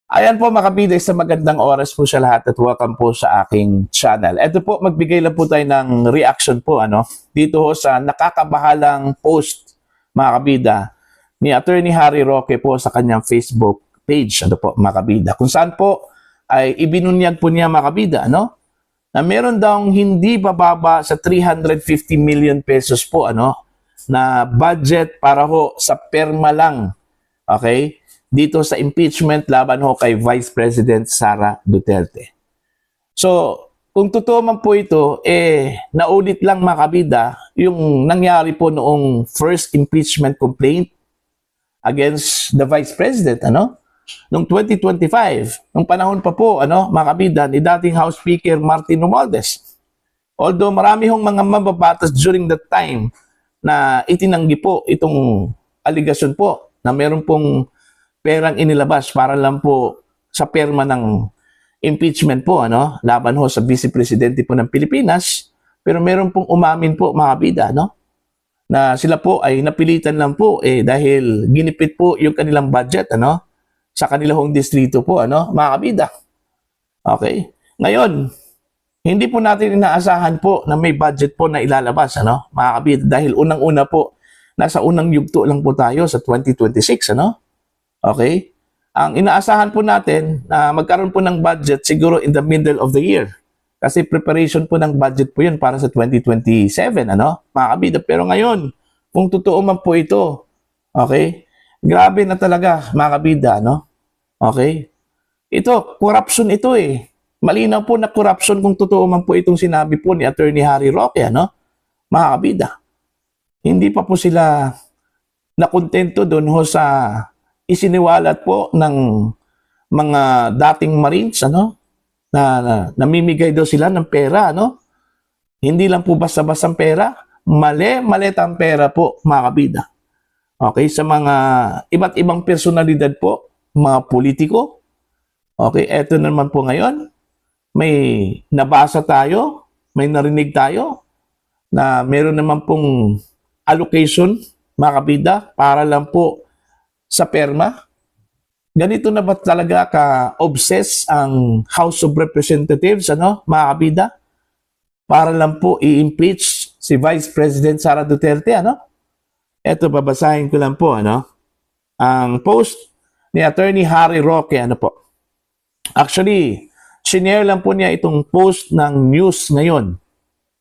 Ayan po mga kabida, sa magandang oras po sa lahat at welcome po sa aking channel. Ito po, magbigay lang po tayo ng reaction po dito ho sa nakakabahalang post mga kabida ni Attorney Harry Roque po sa kanyang Facebook page. Ano po mga kabida, kung saan po ay ibinunyag po niya mga kabida na meron daw hindi bababa sa 350 million pesos po na budget para ho sa perma lang. Okay? Dito sa impeachment laban ho kay Vice President Sara Duterte. So, kung totoo man po ito, naulit lang mga kabida yung nangyari po noong first impeachment complaint against the Vice President, noong 2025, nung panahon pa po, mga kabida, ni dating House Speaker Martin Romualdez. Although marami hong mga mababatas during that time na itinanggi po itong aligasyon po na meron pong perang inilabas para lang po sa perma ng impeachment po, laban ho sa Vice Presidente po ng Pilipinas. Pero meron pong umamin po mga kabida, na sila po ay napilitan lang po dahil ginipit po yung kanilang budget, sa kanilang distrito po, mga kabida. Okay? Ngayon, hindi po natin inaasahan po na may budget po na ilalabas, mga kabida, dahil unang-una po, nasa unang yugto lang po tayo sa 2026, Okay? Ang inaasahan po natin na magkaroon po ng budget siguro in the middle of the year. Kasi preparation po ng budget po yun para sa 2027, mga kabida. Pero ngayon, kung totoo man po ito, okay? Grabe na talaga, mga kabida, Okay? Ito, corruption ito Malinaw po na corruption kung totoo man po itong sinabi po ni Attorney Harry Roque, mga kabida. Hindi pa po sila nakontento doon ho sa isiniwalat po ng mga dating Marines, na namimigay daw sila ng pera, Hindi lang po basta-basta pera, maletang pera po, mga kabida. Okay, sa mga iba't ibang personalidad po, mga politiko. Okay, eto naman po ngayon, may nabasa tayo, may narinig tayo, na meron naman pong allocation, mga kabida, para lang po sa perma. Ganito na ba talaga ka-obsess ang House of Representatives, mga kabida? Para lang po i-impeach si Vice President Sara Duterte, Ito, babasahin ko lang po, ang post ni Attorney Harry Roque, po. Actually, sinare lang po niya itong post ng News Ngayon.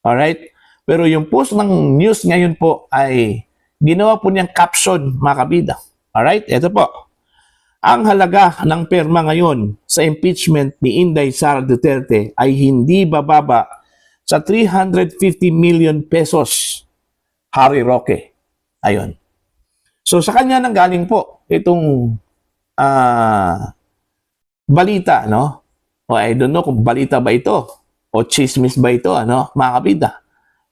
Alright? Pero yung post ng News Ngayon po ay ginawa po niyang caption, mga kabida. Alright, ito po. Ang halaga ng perma ngayon sa impeachment ni Inday Sara Duterte ay hindi bababa sa 350 million pesos. Harry Roque. Ayun. So sa kanya nanggaling po itong balita, O I don't know kung balita ba ito o chismis ba ito, mga kabida.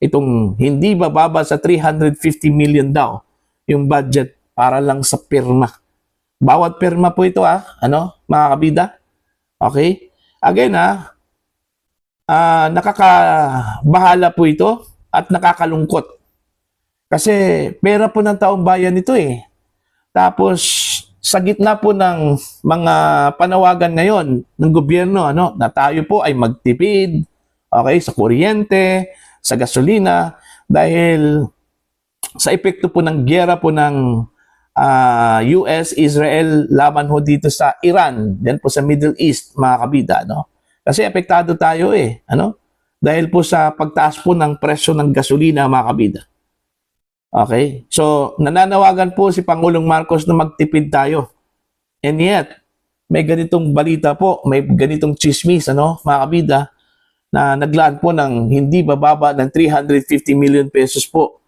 Itong hindi bababa sa 350 million daw yung budget para lang sa perma. Bawat perma po ito, mga kabida. Okay? Again, nakakabahala po ito at nakakalungkot. Kasi pera po ng taong bayan ito Tapos, sa gitna po ng mga panawagan ngayon ng gobyerno, na tayo po ay magtipid, okay, sa kuryente, sa gasolina, dahil sa epekto po ng giyera po ng US, Israel, laban ho dito sa Iran, yan po sa Middle East, mga kabida, Kasi apektado tayo Dahil po sa pagtaas po ng presyo ng gasolina, mga kabida. Okay? So, nananawagan po si Pangulong Marcos na magtipid tayo. And yet, may ganitong balita po, may ganitong chismis, mga kabida, na naglaan po ng hindi bababa ng 350 million pesos po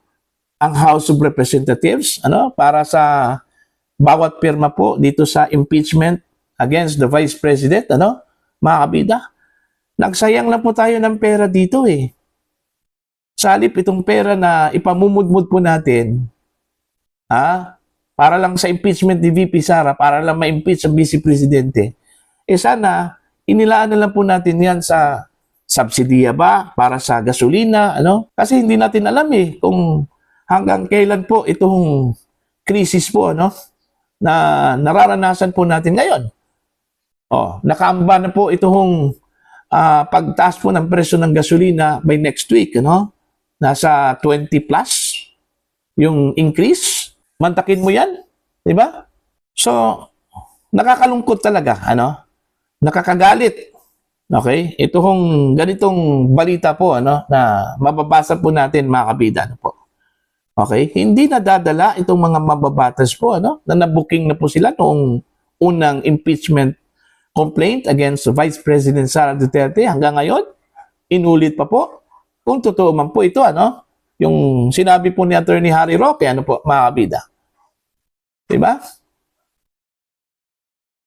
ang House of Representatives, para sa bawat pirma po dito sa impeachment against the Vice President, mga kabida. Nagsayang lang po tayo ng pera dito Sa halip itong pera na ipamumudmud po natin, para lang sa impeachment ni VP Sara, para lang ma-impeach ang Vice Presidente, sana inilaan na lang po natin yan sa subsidiya ba, para sa gasolina, Kasi hindi natin alam kung hanggang kailan po itong krisis po, na nararanasan po natin ngayon. Nakaamba na po itong pagtaas po ng presyo ng gasolina by next week, ano? Nasa 20 plus yung increase. Mantakin mo yan, di ba? So, nakakalungkot talaga, ano? Nakakagalit. Okay? Ito hong ganitong balita po, ano, na mababasa po natin, mga kabida, ano po. Okay? Hindi nadadala itong mga mababatas po, ano, na nabuking na po sila noong unang impeachment complaint against Vice President Sara Duterte. Hanggang ngayon, inulit pa po. Kung totoo man po ito, ano, yung sinabi po ni Attorney Harry Roque, ano po, mga kabida. Diba?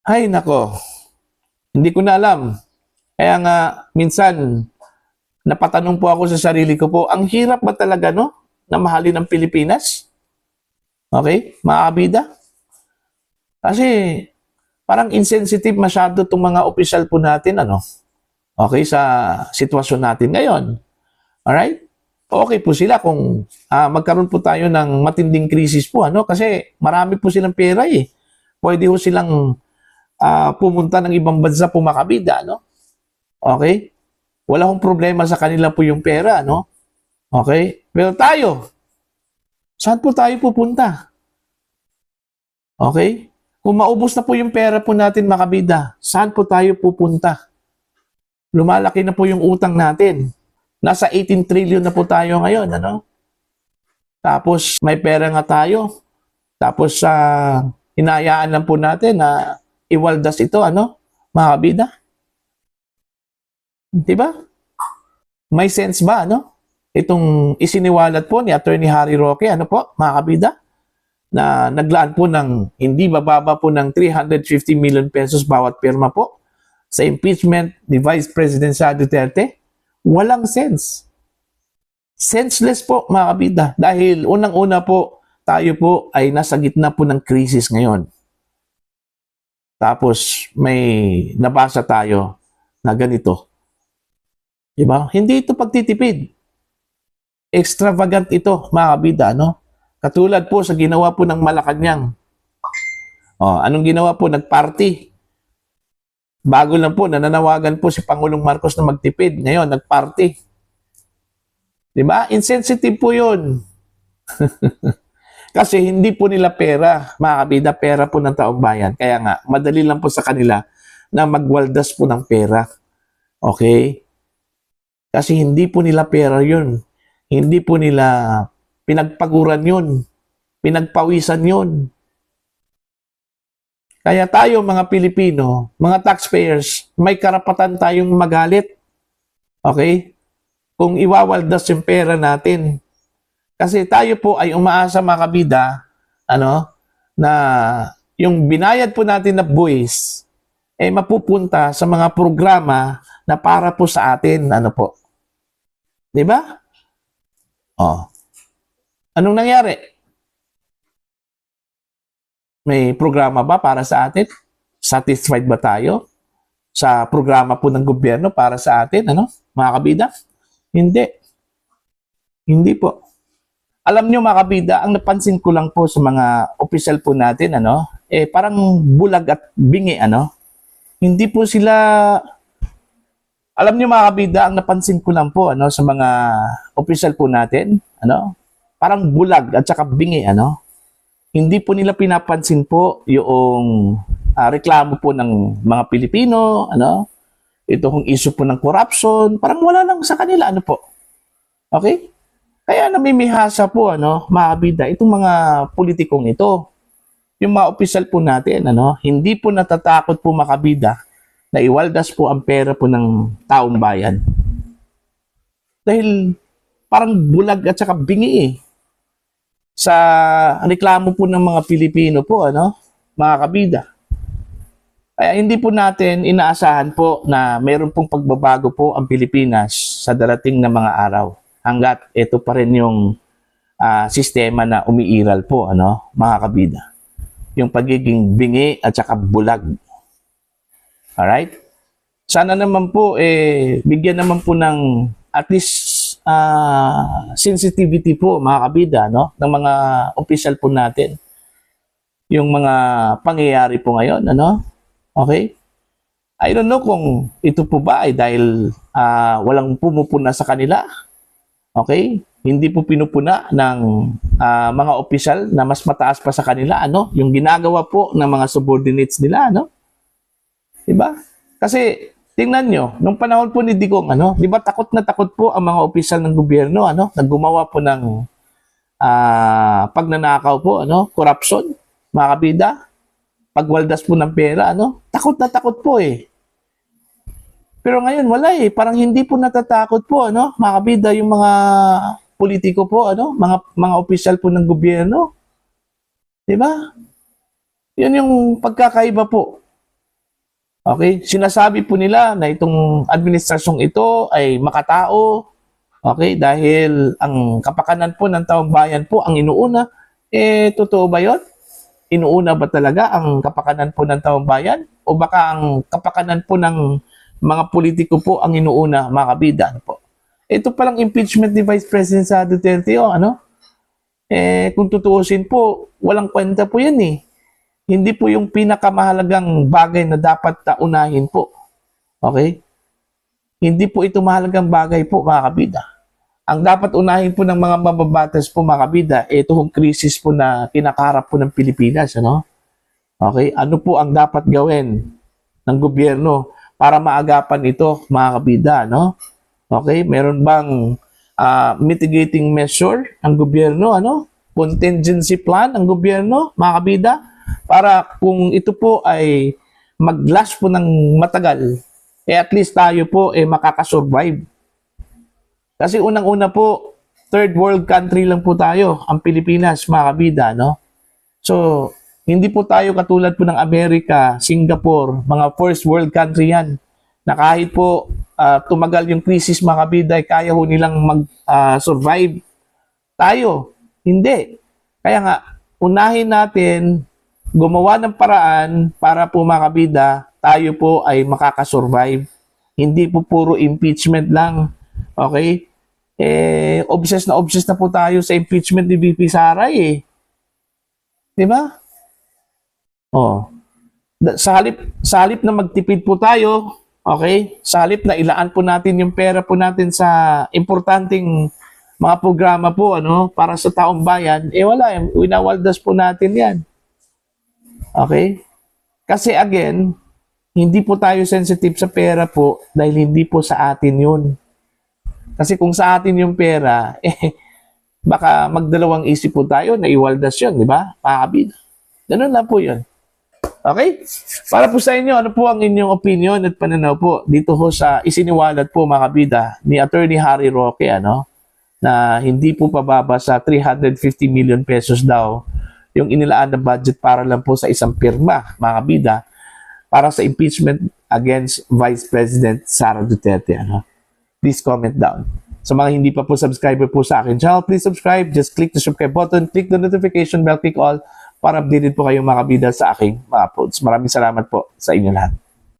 Ay, nako. Hindi ko na alam. Kaya nga, minsan, napatanong po ako sa sarili ko po, ang hirap ba talaga, no, na mahalin ng Pilipinas? Okay, mga kabida? Kasi, parang insensitive masyado itong mga opisyal po natin, ano? Okay, sa sitwasyon natin ngayon. Alright? Okay po sila kung magkaroon po tayo ng matinding krisis po, ano? Kasi marami po silang pera, eh. Pwede po silang pumunta ng ibang bansa po, mga kabida, no? Okay? Wala akong problema sa kanila po yung pera, no? Okay? Pero tayo, saan po tayo pupunta? Okay? Kung maubos na po yung pera po natin, mga kabida, saan po tayo pupunta? Lumalaki na po yung utang natin. Nasa 18 trillion na po tayo ngayon, ano? Tapos, may pera nga tayo. Tapos, hinayaan lang po natin na iwaldas ito, ano? Mga kabida? Diba? May sense ba, ano? Itong isiniwalat po ni Attorney Harry Roque, ano po, mga kabida? Na naglaan po ng hindi bababa po ng 350 million pesos bawat pirma po sa impeachment ni Vice President Sara Duterte. Walang sense. Senseless po, mga kabida. Dahil unang-una po, tayo po ay nasa gitna po ng krisis ngayon. Tapos may nabasa tayo na ganito. Diba? Hindi ito pagtitipid. Extravagant ito, mga kabida, no? Katulad po sa ginawa po ng Malacanang. Anong ginawa po? Nagparty. Bago lang po, nananawagan po si Pangulong Marcos na magtipid. Ngayon, nagparty. Diba? Insensitive po yun. Kasi hindi po nila pera, mga kabida, pera po ng taong bayan. Kaya nga, madali lang po sa kanila na magwaldas po ng pera. Okay? Kasi hindi po nila pera yun. Hindi po nila pinagpaguran yun. Pinagpawisan yun. Kaya tayo, mga Pilipino, mga taxpayers, may karapatan tayong magalit. Okay? Kung iwawaldas yung pera natin. Kasi tayo po ay umaasa, mga kabida, ano, na yung binayad po natin na buwis, mapupunta sa mga programa na para po sa atin, ano po. Diba? Anong nangyari? May programa ba para sa atin? Satisfied ba tayo sa programa po ng gobyerno para sa atin, ano, mga kabida? Hindi. Hindi po. Alam nyo, mga kabida, ang napansin ko lang po sa mga opisyal po natin, ano, parang bulag at bingi, ano. Hindi po sila, alam nyo, mga kabida, ang napansin ko lang po, ano, sa mga opisyal po natin, ano, parang bulag at saka bingi, ano. Hindi po nila pinapansin po yung reklamo po ng mga Pilipino, ano, ito kung issue po ng corruption, parang wala lang sa kanila, ano po. Okay? Kaya namimihasa po, ano, mga kabida, itong mga politikong ito, yung mga opisyal po natin, ano, hindi po natatakot po, mga kabida, na iwaldas po ang pera po ng taong bayan. Dahil parang bulag at saka bingi, eh. Sa reklamo po ng mga Pilipino po, ano, mga kabida. Kaya hindi po natin inaasahan po na mayroon pong pagbabago po ang Pilipinas sa darating na mga araw. Hanggat ito pa rin yung sistema na umiiral po, ano, mga kabida. Yung pagiging bingi at saka bulag. Alright? Sana naman po, bigyan naman po ng at least sensitivity po, mga kabida, no, ng mga opisyal po natin. Yung mga pangyayari po ngayon, ano? Okay? I don't know kung ito po ba ay dahil walang pumupuna sa kanila. Okay? Hindi po pinupuna ng mga opisyal na mas mataas pa sa kanila, ano? Yung ginagawa po ng mga subordinates nila, ano? Diba? Kasi tingnan nyo, nung panahon po ni Digong, ano, di ba takot na takot po ang mga opisyal ng gobyerno, ano, naggumawa po ng pagnanakaw po, ano, corruption, mga kabida, pagwaldas po ng pera, ano, takot na takot po eh. Pero ngayon wala eh, parang hindi po natatakot po, ano, mga kabida, yung mga politiko po, ano, mga opisyal po ng gobyerno. Di ba? Yun yung pagkakaiba po. Okay? Sinasabi po nila na itong administrasyong ito ay makatao. Okay? Dahil ang kapakanan po ng taong bayan po ang inuuna. Eh, totoo ba yun? Inuuna ba talaga ang kapakanan po ng taong bayan? O baka ang kapakanan po ng mga politiko po ang inuuna, mga kabida? Ano po? Ito palang impeachment ni Vice President Sara Duterte, ano? Eh, kung tutuusin po, walang kwenta po yan eh. Hindi po yung pinakamahalagang bagay na dapat unahin po. Okay? Hindi po ito mahalagang bagay po, mga kabida. Ang dapat unahin po ng mga mababatas po, mga kabida, itong krisis po na kinakaharap po ng Pilipinas. Ano? Okay? Ano po ang dapat gawin ng gobyerno para maagapan ito, mga kabida? No? Okay? Meron bang mitigating measure ang gobyerno? Ano? Contingency plan ang gobyerno, mga kabida? Para kung ito po ay mag-last po ng matagal, eh at least tayo po eh makakasurvive. Kasi unang-una po, third world country lang po tayo, ang Pilipinas, mga kabida, no? So, hindi po tayo katulad po ng Amerika, Singapore, mga first world country yan, na kahit po tumagal yung crisis, mga kabida, eh, kaya ho nilang mag-survive. Tayo, hindi. Kaya nga, unahin natin gumawa ng paraan para po, mga kabida, tayo po ay makakasurvive. Hindi po puro impeachment lang. Okay? Eh, obsessed na po tayo sa impeachment ni VP Sara eh. Di ba? Oh. Sa halip na magtipid po tayo, okay? Sa halip na ilaan po natin yung pera po natin sa importanteng mga programa po, ano, para sa taong bayan, eh wala, winawaldas po natin yan. Okay? Kasi again, hindi po tayo sensitive sa pera po dahil hindi po sa atin yun. Kasi kung sa atin yung pera, eh, baka magdalawang isip po tayo na iwaldas yun, di ba? Pakabida. Ganun lang po yun. Okay? Para po sa inyo, ano po ang inyong opinion at pananaw po dito ho sa isiniwalat po, mga kabida, ni Attorney Harry Roque, ano, na hindi po pababa sa 350 million pesos daw yung inilaan na budget para lang po sa isang pirma, mga kabida, para sa impeachment against Vice President Sara Duterte. Ano? Please comment down. Sa mga hindi pa po subscriber po sa akin channel, please subscribe. Just click the subscribe button, click the notification bell, click all para updated po kayong mga kabida sa aking mga uploads. Maraming salamat po sa inyo lahat.